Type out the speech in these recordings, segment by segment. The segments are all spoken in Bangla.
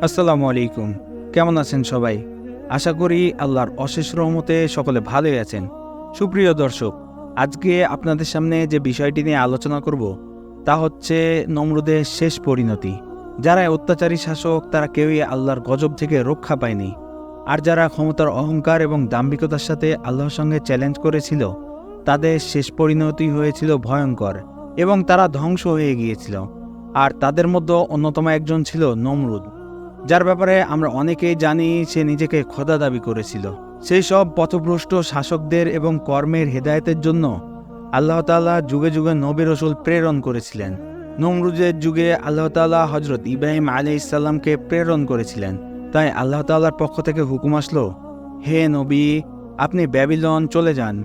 আসসালামু আলাইকুম। কেমন আছেন সবাই? আশা করি আল্লাহর অশেষ রহমতে সকলে ভালোই আছেন। সুপ্রিয় দর্শক, আজকে আপনাদের সামনে যে বিষয়টি নিয়ে আলোচনা করব তা হচ্ছে নমরুদের শেষ পরিণতি। যারা অত্যাচারী শাসক তারা কেউই আল্লাহর গজব থেকে রক্ষা পায়নি, আর যারা ক্ষমতার অহংকার এবং দাম্ভিকতার সাথে আল্লাহর সঙ্গে চ্যালেঞ্জ করেছিল তাদের শেষ পরিণতি হয়েছিল ভয়ঙ্কর এবং তারা ধ্বংস হয়ে গিয়েছিল। আর তাদের মধ্যে অন্যতম একজন ছিল নমরুদ, যার ব্যাপারে আমরা অনেকেই জানি সে নিজেকে খোদা দাবি করেছিল। সেই সব পথভ্রষ্ট শাসকদের এবং কর্মের হেদায়েতের জন্য আল্লাহ তাআলা যুগে যুগে নবী রাসূল প্রেরণ করেছিলেন। নমরুদের যুগে আল্লাহ তাআলা হযরত ইব্রাহিম আলাইহিস সালামকে প্রেরণ করেছিলেন। তাই আল্লাহ তাআলার পক্ষ থেকে হুকুম আসলো, হে নবী, আপনি ব্যাবিলন চলে যান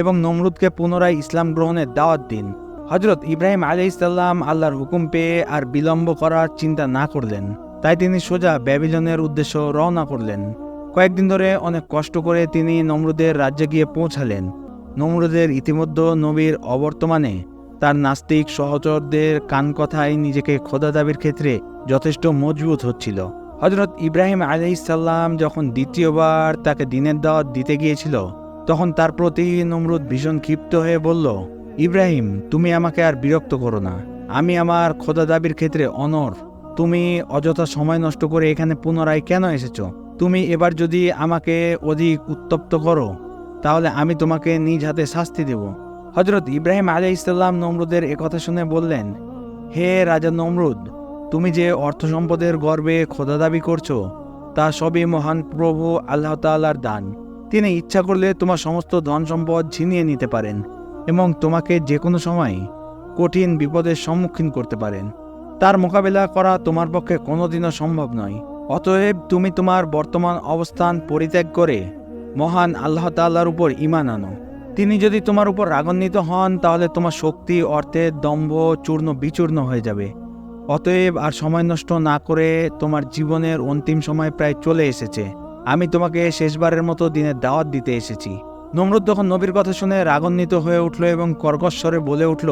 এবং নমরুদকে পুনরায় ইসলাম গ্রহণের দাওয়াত দিন। হযরত ইব্রাহিম আলাইহিস সালাম আল্লাহর হুকুম পেয়ে আর বিলম্ব করার চিন্তা না করলেন। তাই তিনি সোজা ব্যাবিলনের উদ্দেশ্য রওনা করলেন। কয়েকদিন ধরে অনেক কষ্ট করে তিনি নমরুদের রাজ্যে গিয়ে পৌঁছালেন। নমরুদের ইতিমধ্যে নবীর অবর্তমানে তার নাস্তিক সহচরদের কান কথায় নিজেকে খোদা দাবির ক্ষেত্রে যথেষ্ট মজবুত হচ্ছিল। হযরত ইব্রাহিম আলাইহিস সালাম যখন দ্বিতীয়বার তাকে দ্বীনের দাওয়াত দিতে গিয়েছিল, তখন তার প্রতি নমরুদ ভীষণ ক্ষিপ্ত হয়ে বলল, ইব্রাহিম, তুমি আমাকে আর বিরক্ত করো না। আমি আমার খোদা দাবির ক্ষেত্রে অনড়। তুমি অযথা সময় নষ্ট করে এখানে পুনরায় কেন এসেছো? তুমি এবার যদি আমাকে অধিক উত্তপ্ত করো তাহলে আমি তোমাকে নিজ হাতে শাস্তি দেব। হযরত ইব্রাহিম আলাইহিস সালাম নমরুদের একথা শুনে বললেন, হে রাজা নমরুদ, তুমি যে অর্থ সম্পদের গর্বে খোদা দাবি করছো তা সবই মহান প্রভু আল্লাহ তাআলার দান। তিনি ইচ্ছা করলে তোমার সমস্ত ধন সম্পদ ছিনিয়ে নিতে পারেন এবং তোমাকে যে কোনো সময় কঠিন বিপদের সম্মুখীন করতে পারেন। তার মোকাবেলা করা তোমার পক্ষে কোনোদিনও সম্ভব নয়। অতএব তুমি তোমার বর্তমান অবস্থান পরিত্যাগ করে মহান আল্লাহ তাআলার উপর ঈমান আনো। তিনি যদি তোমার উপর রাগান্বিত হন তাহলে তোমার শক্তি, অর্থের দম্ভ চূর্ণ বিচূর্ণ হয়ে যাবে। অতএব আর সময় নষ্ট না করে, তোমার জীবনের অন্তিম সময় প্রায় চলে এসেছে। আমি তোমাকে শেষবারের মতো দিনের দাওয়াত দিতে এসেছি। নমরুদ তখন নবীর কথা শুনে রাগান্বিত হয়ে উঠল এবং কর্কশ্বরে বলে উঠল,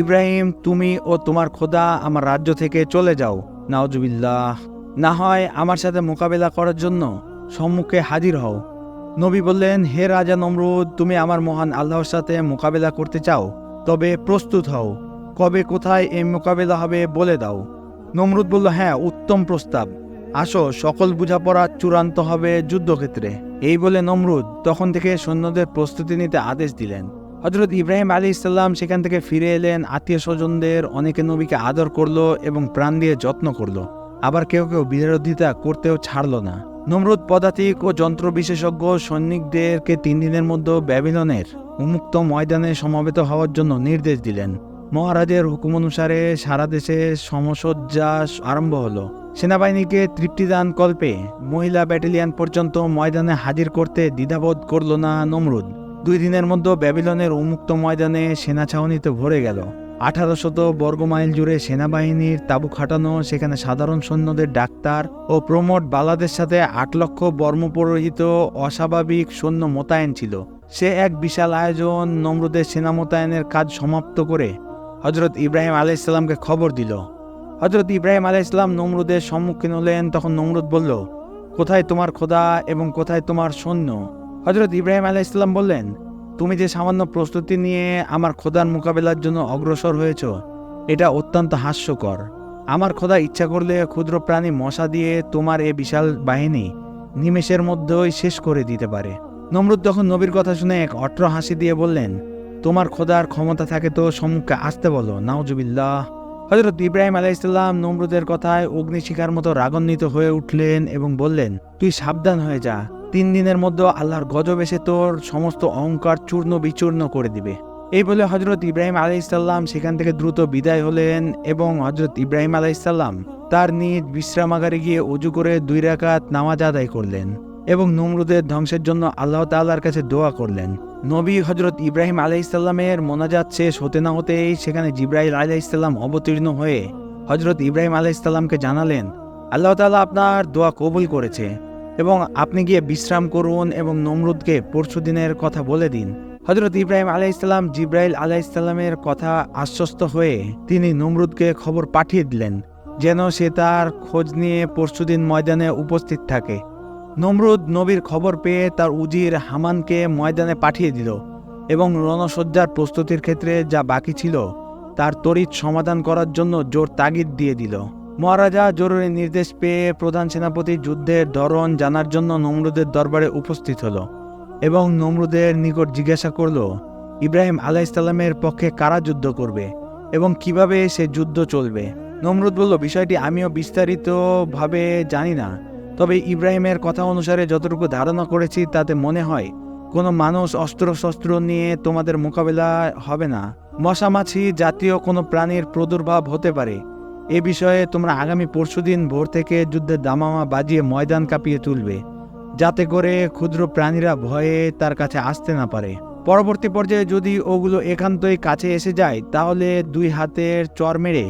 ইব্রাহিম, তুমি ও তোমার খোদা আমার রাজ্য থেকে চলে যাও। নাউজুবিল্লাহ। না হয় আমার সাথে মোকাবেলা করার জন্য সম্মুখে হাজির হও। নবী বললেন, হে রাজা নমরুদ, তুমি আমার মহান আল্লাহর সাথে মোকাবেলা করতে চাও? তবে প্রস্তুত হও। কবে কোথায় এই মোকাবেলা হবে বলে দাও। নমরুদ বলল, হ্যাঁ, উত্তম প্রস্তাব। আসো, সকল বোঝাপড়া চূড়ান্ত হবে যুদ্ধক্ষেত্রে। এই বলে নমরুদ তখন থেকে সৈন্যদের প্রস্তুতি নিতে আদেশ দিলেন। হযরত ইব্রাহিম আলাইহিস সালাম সেখান থেকে ফিরে এলেন। আত্মীয় স্বজনদের অনেকে নবীকে আদর করলো এবং প্রাণ দিয়ে যত্ন করলো। আবার কেউ কেউ বিরোধিতা করতেও ছাড়ল না। নমরুদ পদাতিক ও যন্ত্র বিশেষজ্ঞ সৈনিকদেরকে 3 দিনের মধ্যে ব্যাবিলনের উন্মুক্ত ময়দানে সমবেত হওয়ার জন্য নির্দেশ দিলেন। মহারাজের হুকুম অনুসারে সারা দেশে সমসজ্জা আরম্ভ হলো। সেনাবাহিনীকে তৃপ্তিদান কল্পে মহিলা ব্যাটালিয়ন পর্যন্ত ময়দানে হাজির করতে দ্বিধাবোধ করল না নমরুদ। 2 দিনের মধ্যে ব্যাবিলনের উন্মুক্ত ময়দানে সেনা ছাউনিতে ভরে গেল। 1800 বর্গমাইল জুড়ে সেনাবাহিনীর তাঁবু খাটানো। সেখানে সাধারণ সৈন্যদের ডাক্তার ও প্রমোট বালাদের সাথে 8 লক্ষ বর্মপরিহিত অস্বাভাবিক সৈন্য মোতায়েন ছিল। সে এক বিশাল আয়োজন। নমরুদের সেনা মোতায়েনের কাজ সমাপ্ত করে হযরত ইব্রাহিম আলাইহিস সালামকে খবর দিল। হযরত ইব্রাহিম আলাইহিস সালাম নমরুদের সম্মুখীন হলেন। তখন নমরুদ বলল, কোথায় তোমার খোদা এবং কোথায় তোমার সৈন্য? হযরত ইব্রাহিম আলাইহিস সালাম বললেন, তুমি যে সামান্য প্রস্তুতি নিয়ে আমার খোদার মোকাবেলার জন্য অগ্রসর হয়েছ, এটা অত্যন্ত হাস্যকর। আমার খোদা ইচ্ছা করলে ক্ষুদ্র প্রাণী মশা দিয়ে তোমার এ বিশাল বাহিনী নিমেষের মধ্যেই শেষ করে দিতে পারে। নমরুদ তখন নবীর কথা শুনে এক অট্র হাসি দিয়ে বললেন, তোমার খোদার ক্ষমতা থাকে তো সম্মুখে আসতে বলো। নাউজুবিল্লাহ। হযরত ইব্রাহিম আলাইহিস সালাম নমরুদের কথায় অগ্নিশিখার মতো রাগান্বিত হয়ে উঠলেন এবং বললেন, তুই সাবধান হয়ে যা। 3 দিনের মধ্যে আল্লাহর গজব এসে তোর সমস্ত অহংকার চূর্ণ বিচূর্ণ করে দিবে। এই বলে হযরত ইব্রাহিম আলাইহিস সালাম সেখান থেকে দ্রুত বিদায় হলেন এবং হযরত ইব্রাহিম আলাইহিস সালাম তার নিজ বিশ্রামাগারে গিয়ে ওযু করে 2 রাকাত নামাজ আদায় করলেন এবং নমরুদের ধ্বংসের জন্য আল্লাহ তাআলার কাছে দোয়া করলেন। নবী হযরত ইব্রাহিম আলাইহিস সালামের মোনাজাত শেষ হতে না হতেই সেখানে জিবরাইল আলাইহিস সালাম অবতীর্ণ হয়ে হযরত ইব্রাহিম আলাইহিস সালামকে জানালেন, আল্লাহ তাআলা আপনার দোয়া কবুল করেছে এবং আপনি গিয়ে বিশ্রাম করুন এবং নমরুদকে পরশুদিনের কথা বলে দিন। হযরত ইব্রাহিম আলাইহিস সালাম জিবরাইল আলাইহিস সালামের কথা আশ্বস্ত হয়ে তিনি নমরুদকে খবর পাঠিয়ে দিলেন যেন সে তার খোঁজ নিয়ে পরশুদিন ময়দানে উপস্থিত থাকে। নমরুদ নবীর খবর পেয়ে তার উজির হামানকে ময়দানে পাঠিয়ে দিল এবং রণসজ্জার প্রস্তুতির ক্ষেত্রে যা বাকি ছিল তার তড়িৎ সমাধান করার জন্য জোর তাগিদ দিয়ে দিল। মহারাজা জরুরি নির্দেশ পেয়ে প্রধান সেনাপতি যুদ্ধের ধরন জানার জন্য নমরুদের দরবারে উপস্থিত হলো এবং নমরুদের নিকট জিজ্ঞাসা করল ইব্রাহিম আলাইহিসসালামের পক্ষে কারা যুদ্ধ করবে এবং কিভাবে সে যুদ্ধ চলবে। নমরুদ বলল, বিষয়টি আমিও বিস্তারিতভাবে জানি না, তবে ইব্রাহিমের কথা অনুসারে যতটুকু ধারণা করেছি তাতে মনে হয় কোনো মানুষ অস্ত্রশস্ত্র নিয়ে তোমাদের মোকাবেলা হবে না। মশামাছি জাতীয় কোনো প্রাণীর প্রাদুর্ভাব হতে পারে। এ বিষয়ে তোমরা আগামী পরশুদিন ভোর থেকে যুদ্ধের দামামা বাজিয়ে ময়দান কাঁপিয়ে তুলবে, যাতে করে ক্ষুদ্র প্রাণীরা ভয়ে তার কাছে আসতে না পারে। পরবর্তী পর্যায়ে যদি ওগুলো একান্তই কাছে এসে যায় তাহলে 2 হাতের চর মেরে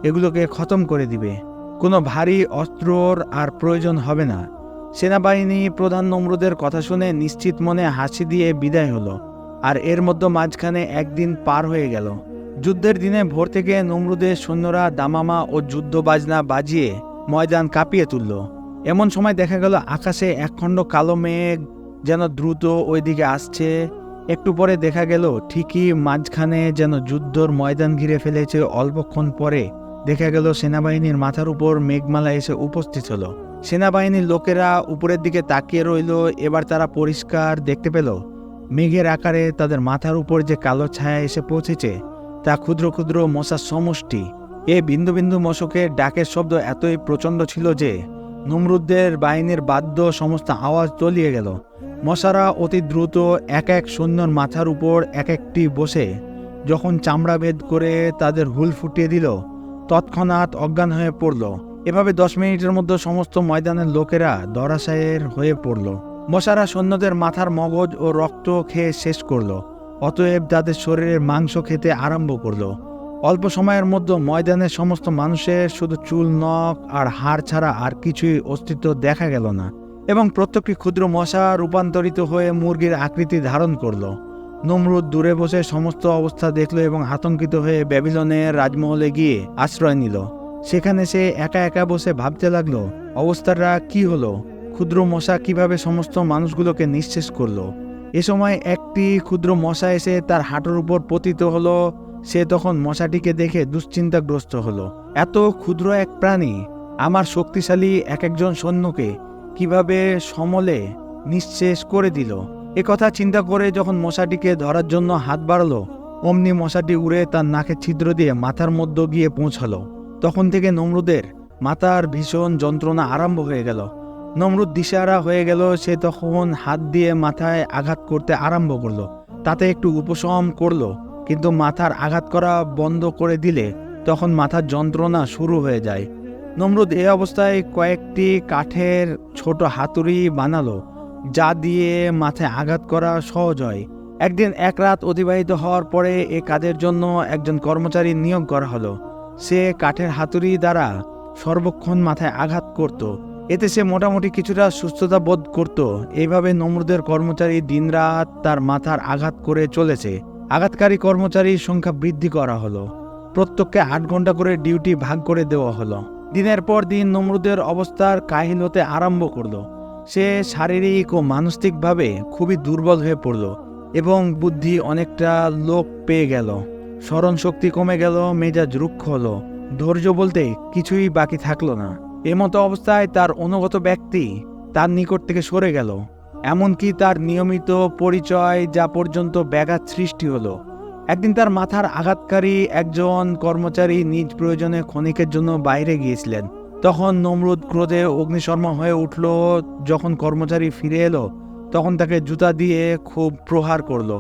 এগুলোকে খতম করে দিবে। কোনো ভারী অস্ত্রর আর প্রয়োজন হবে না। সেনাবাহিনী প্রধান নমরুদের কথা শুনে নিশ্চিত মনে হাসি দিয়ে বিদায় হলো। আর এর মধ্যে মাঝখানে একদিন পার হয়ে গেল। যুদ্ধের দিনে ভোর থেকে নমরুদের সৈন্যরা দামামা ও যুদ্ধ বাজনা বাজিয়ে ময়দান কাঁপিয়ে তুলল। এমন সময় দেখা গেল আকাশে একখণ্ড কালো মেঘ যেন দ্রুত ওই দিকে আসছে। একটু পরে দেখা গেল ঠিকই মাঝখানে যেন যুদ্ধর ময়দান ঘিরে ফেলেছে। অল্পক্ষণ পরে দেখা গেল সেনাবাহিনীর মাথার উপর মেঘমালা এসে উপস্থিত হলো। সেনাবাহিনীর লোকেরা উপরের দিকে তাকিয়ে রইল। এবার তারা পরিষ্কার দেখতে পেল মেঘের আকারে তাদের মাথার উপর যে কালো ছায়া এসে পৌঁছেছে তা ক্ষুদ্র ক্ষুদ্র মশার সমষ্টি। এ বিন্দু বিন্দু মশকের ডাকের শব্দ এতই প্রচণ্ড ছিল যে নমরুদের বাহিনীর বাদ্য সমস্ত আওয়াজ তলিয়ে গেল। মশারা অতি দ্রুত এক এক সৈন্যর মাথার উপর এক একটি বসে যখন চামড়া ভেদ করে তাদের হুল ফুটিয়ে দিল, তৎক্ষণাৎ অজ্ঞান হয়ে পড়ল। এভাবে 10 মিনিটের মধ্যে সমস্ত ময়দানের লোকেরা ধরাশায়ীর হয়ে পড়ল। মশারা সৈন্যদের মাথার মগজ ও রক্ত খেয়ে শেষ করল। অতএব তাদের শরীরের মাংস খেতে আরম্ভ করল। অল্প সময়ের মধ্যে ময়দানের সমস্ত মানুষের শুধু চুল, নখ আর হাড় ছাড়া আর কিছুই অস্তিত্ব দেখা গেল না এবং প্রত্যেকটি ক্ষুদ্র মশা রূপান্তরিত হয়ে মুরগির আকৃতি ধারণ করল। নমরুদ দূরে বসে সমস্ত অবস্থা দেখল এবং আতঙ্কিত হয়ে ব্যাবিলনের রাজমহলে গিয়ে আশ্রয় নিল। সেখানে সে একা একা বসে ভাবতে লাগলো, অবস্থাটা কি হলো? ক্ষুদ্র মশা কিভাবে সমস্ত মানুষগুলোকে নিঃশেষ করলো? এ সময় একটি ক্ষুদ্র মশা এসে তার হাঁটুর উপর পতিত হলো। সে তখন মশাটিকে দেখে দুশ্চিন্তাগ্রস্ত হলো। এত ক্ষুদ্র এক প্রাণী আমার শক্তিশালী এক একজন সৈন্যকে কিভাবে সমলে নিঃশেষ করে দিল? কথা চিন্তা করে যখন মশাটিকে ধরার জন্য হাত বাড়ালো, অমনি মশাটি উড়ে তার নাকের ছিদ্র দিয়ে মাথার মধ্যে গিয়ে পৌঁছালো। তখন থেকে নমরুদের মাথার ভীষণ যন্ত্রণা আরম্ভ হয়ে গেল। নমরুদ দিশেহারা হয়ে গেল। সে তখন হাত দিয়ে মাথায় আঘাত করতে আরম্ভ করলো। তাতে একটু উপশম করলো, কিন্তু মাথার আঘাত করা বন্ধ করে দিলে তখন মাথার যন্ত্রণা শুরু হয়ে যায়। নমরুদ এই অবস্থায় কয়েকটি কাঠের ছোট হাতুড়ি বানালো, যা দিয়ে মাথায় আঘাত করা সহজ হয়। একদিন এক রাত অতিবাহিত হওয়ার পরে এ কাজের জন্য একজন কর্মচারী নিয়োগ করা হলো। সে কাঠের হাতুড়ি দ্বারা সর্বক্ষণ মাথায় আঘাত করত। এতে সে মোটামুটি কিছুটা সুস্থতা বোধ করত। এইভাবে নমরুদের কর্মচারী দিনরাত তার মাথার আঘাত করে চলেছে। আঘাতকারী কর্মচারীর সংখ্যা বৃদ্ধি করা হলো। প্রত্যেককে 8 ঘন্টা করে ডিউটি ভাগ করে দেওয়া হলো। দিনের পর দিন নমরুদের অবস্থার কাহিল হতে আরম্ভ করলো। সে শারীরিক ও মানসিকভাবে খুবই দুর্বল হয়ে পড়ল এবং বুদ্ধি অনেকটা লোপ পেয়ে গেল। স্মরণ শক্তি কমে গেল, মেজাজ রুক্ষ হলো, ধৈর্য বলতে কিছুই বাকি থাকলো না। এমতো অবস্থায় তার অনুগত ব্যক্তি তার নিকট থেকে সরে গেল। এমনকি তার নিয়মিত পরিচয় যা পর্যন্ত ব্যাঘাত সৃষ্টি হলো। একদিন তার মাথার আঘাতকারী একজন কর্মচারী নিজ প্রয়োজনে ক্ষণিকের জন্য বাইরে গিয়েছিলেন। তখন নমরুদ ক্রোধে অগ্নিশর্মা হয়ে উঠল। যখন কর্মচারী ফিরে এলো তখন তাকে জুতা দিয়ে খুব প্রহার করলো।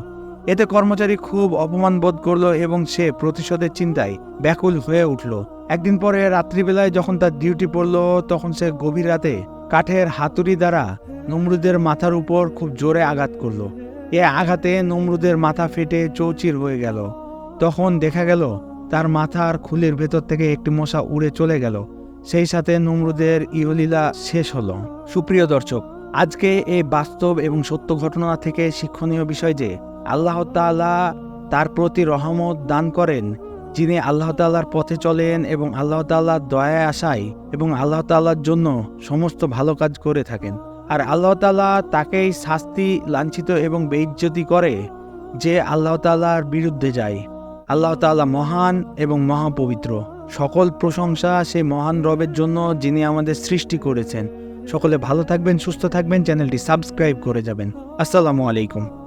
এতে কর্মচারী খুব অপমান বোধ করলো এবং সে প্রতিশোধের চিন্তায় ব্যাকুল হয়ে উঠল। একদিন পরে রাত্রিবেলায় যখন তার ডিউটি পড়লো তখন সে গভীর রাতে কাঠের হাতুড়ি দ্বারা নমরুদের মাথার উপর খুব জোরে আঘাত করলো। এ আঘাতে নমরুদের মাথা ফেটে চৌচির হয়ে গেল। তখন দেখা গেল তার মাথার খুলির ভেতর থেকে একটি মশা উড়ে চলে গেল। সেই সাথে নমরুদের ইহলীলা শেষ হলো। সুপ্রিয় দর্শক, আজকে এই বাস্তব এবং সত্য ঘটনা থেকে শিক্ষণীয় বিষয় যে আল্লাহ তাআলা তার প্রতি রহমত দান করেন যিনি আল্লাহ তাআলার পথে চলেন এবং আল্লাহ তাআলার দয়ায় আসায় এবং আল্লাহ তাআলার জন্য সমস্ত ভালো কাজ করে থাকেন। আর আল্লাহ তাআলা তাকেই শাস্তি, লাঞ্ছিত এবং বেইজ্জতি করে যে আল্লাহ তাআলার বিরুদ্ধে যায়। আল্লাহ তাআলা মহান এবং মহাপবিত্র। সকল প্রশংসা সেই মহান রবের জন্য, যিনি আমাদের সৃষ্টি করেছেন। সকলে ভালো থাকবেন, সুস্থ থাকবেন, চ্যানেলটি সাবস্ক্রাইব করে যাবেন। আসসালামু আলাইকুম।